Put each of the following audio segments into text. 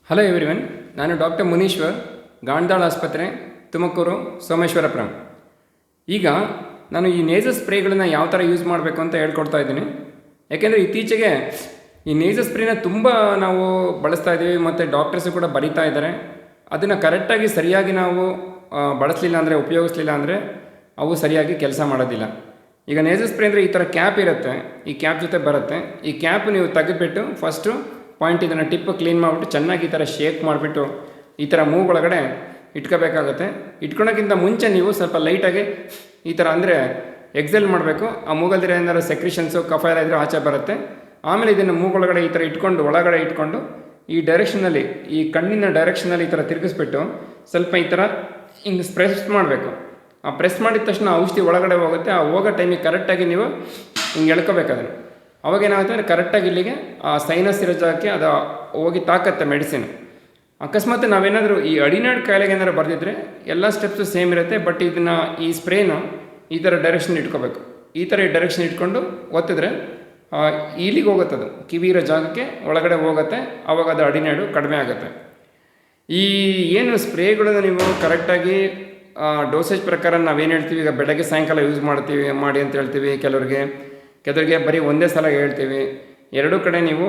Hello everyone, ನಾನು doctor ಮುನೀಶ್ವರ್, ಗಾಂಧಾಳ ಆಸ್ಪತ್ರೆ, ತುಮಕೂರು, ಸೋಮೇಶ್ವರಪುರಂ. ಈಗ ನಾನು ಈ ನೇಸಲ್ ಸ್ಪ್ರೇಗಳನ್ನು ಯಾವ ಥರ ಯೂಸ್ ಮಾಡಬೇಕು ಅಂತ ಹೇಳ್ಕೊಡ್ತಾ ಇದ್ದೀನಿ. ಯಾಕೆಂದರೆ ಇತ್ತೀಚೆಗೆ ಈ ನೇಸಲ್ ಸ್ಪ್ರೇನ ತುಂಬ ನಾವು ಬಳಸ್ತಾ ಇದ್ದೀವಿ ಮತ್ತು ಡಾಕ್ಟರ್ಸು ಕೂಡ ಬರೀತಾ ಇದ್ದಾರೆ. ಅದನ್ನು ಕರೆಕ್ಟಾಗಿ ಸರಿಯಾಗಿ ನಾವು ಬಳಸಲಿಲ್ಲ ಅಂದರೆ, ಉಪಯೋಗಿಸಲಿಲ್ಲ ಅಂದರೆ ಅವು ಸರಿಯಾಗಿ ಕೆಲಸ ಮಾಡೋದಿಲ್ಲ. ಈಗ ನೇಸಲ್ ಸ್ಪ್ರೇ ಅಂದರೆ ಈ ಥರ ಕ್ಯಾಪ್ ಇರುತ್ತೆ, ಈ ಕ್ಯಾಪ್ ಜೊತೆ ಬರುತ್ತೆ. ಈ ಕ್ಯಾಪ್ ನೀವು ತೆಗೆದುಬಿಟ್ಟು ಫಸ್ಟು ಪಾಯಿಂಟ್ ಇದನ್ನು ಟಿಪ್ಪು ಕ್ಲೀನ್ ಮಾಡಿಬಿಟ್ಟು ಚೆನ್ನಾಗಿ ಈ ಥರ ಶೇಕ್ ಮಾಡಿಬಿಟ್ಟು ಈ ಥರ ಮೂಗು ಒಳಗಡೆ ಇಟ್ಕೋಬೇಕಾಗುತ್ತೆ. ಇಟ್ಕೊಳೋಕ್ಕಿಂತ ಮುಂಚೆ ನೀವು ಸ್ವಲ್ಪ ಲೈಟಾಗಿ ಈ ಥರ ಅಂದರೆ ಎಕ್ಸೆಲ್ ಮಾಡಬೇಕು. ಆ ಮೂಗಲ್ದಿರೋ ಏನಾದ್ರು ಸೆಕ್ರಿಷನ್ಸು ಕಫ ಎಲ್ಲ ಇದ್ದರೆ ಆಚೆ ಬರುತ್ತೆ. ಆಮೇಲೆ ಇದನ್ನು ಮೂಗೊಳಗಡೆ ಈ ಥರ ಇಟ್ಕೊಂಡು ಒಳಗಡೆ ಇಟ್ಕೊಂಡು ಈ ಡೈರೆಕ್ಷನಲ್ಲಿ, ಈ ಕಣ್ಣಿನ ಡೈರೆಕ್ಷನಲ್ಲಿ ಈ ಥರ ತಿರುಗಿಸ್ಬಿಟ್ಟು ಸ್ವಲ್ಪ ಈ ಥರ ಹಿಂಗೆ ಪ್ರೆಸ್ ಮಾಡಬೇಕು. ಆ ಪ್ರೆಸ್ ಮಾಡಿದ ತಕ್ಷಣ ಔಷಧಿ ಒಳಗಡೆ ಹೋಗುತ್ತೆ. ಆ ಹೋಗೋ ಟೈಮಿಗೆ ಕರೆಕ್ಟಾಗಿ ನೀವು ಹಿಂಗೆ ಎಳ್ಕೋಬೇಕು ಅದನ್ನು. ಅವಾಗೇನಾಗುತ್ತೆ ಅಂದರೆ ಕರೆಕ್ಟಾಗಿ ಇಲ್ಲಿಗೆ ಆ ಸೈನಸ್ ಇರೋ ಜಾಗಕ್ಕೆ ಅದು ಹೋಗಿ ತಾಕತ್ತೆ ಮೆಡಿಸಿನ್. ಅಕಸ್ಮಾತ್ ನಾವೇನಾದರೂ ಈ ಅಡಿನಾಡ್ ಕಾಯಿಲೆಗೆ ಏನಾದ್ರು ಬರೆದಿದ್ರೆ ಎಲ್ಲ ಸ್ಟೆಪ್ಸು ಸೇಮ್ ಇರುತ್ತೆ. ಬಟ್ ಇದನ್ನು ಈ ಸ್ಪ್ರೇನು ಈ ಥರ ಡೈರೆಕ್ಷನ್ ಇಟ್ಕೋಬೇಕು. ಈ ಥರ ಡೈರೆಕ್ಷನ್ ಇಟ್ಕೊಂಡು ಒತ್ತಿದ್ರೆ ಇಲ್ಲಿಗೆ ಹೋಗುತ್ತದು, ಕಿವಿ ಇರೋ ಜಾಗಕ್ಕೆ ಒಳಗಡೆ ಹೋಗುತ್ತೆ. ಆವಾಗ ಅದು ಅಡಿನಾಡು ಕಡಿಮೆ ಆಗುತ್ತೆ. ಈ ಏನು ಸ್ಪ್ರೇಗಳನ್ನು ನೀವು ಕರೆಕ್ಟಾಗಿ ಡೋಸೇಜ್ ಪ್ರಕಾರ ನಾವೇನು ಹೇಳ್ತೀವಿ, ಈಗ ಬೆಳಗ್ಗೆ ಸಾಯಂಕಾಲ ಯೂಸ್ ಮಾಡಿ ಅಂತ ಹೇಳ್ತೀವಿ. ಕೆಲವರಿಗೆ ಬರೀ ಒಂದೇ ಸಲ ಹೇಳ್ತೀವಿ. ಎರಡೂ ಕಡೆ ನೀವು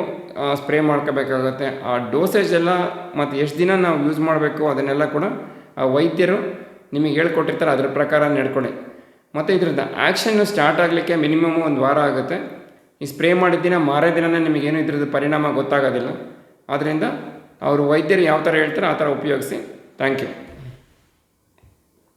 ಸ್ಪ್ರೇ ಮಾಡ್ಕೋಬೇಕಾಗುತ್ತೆ. ಆ ಡೋಸೇಜ್ ಎಲ್ಲ ಮತ್ತು ಎಷ್ಟು ದಿನ ನಾವು ಯೂಸ್ ಮಾಡಬೇಕು ಅದನ್ನೆಲ್ಲ ಕೂಡ ಆ ವೈದ್ಯರು ನಿಮಗೆ ಹೇಳ್ಕೊಟ್ಟಿರ್ತಾರೆ, ಅದ್ರ ಪ್ರಕಾರ ನಡ್ಕೊಳ್ಳಿ. ಮತ್ತು ಇದರಿಂದ ಆ್ಯಕ್ಷನ್ನು ಸ್ಟಾರ್ಟ್ ಆಗಲಿಕ್ಕೆ ಮಿನಿಮಮ್ 1 ವಾರ ಆಗುತ್ತೆ. ಈ ಸ್ಪ್ರೇ ಮಾಡಿದ ದಿನ ಮಾರೇ ದಿನವೇ ನಿಮಗೇನು ಇದ್ರದ್ದು ಪರಿಣಾಮ ಗೊತ್ತಾಗೋದಿಲ್ಲ. ಆದ್ದರಿಂದ ಅವರು ವೈದ್ಯರು ಯಾವ ಥರ ಹೇಳ್ತಾರೆ ಆ ಥರ ಉಪಯೋಗಿಸಿ. Thank you.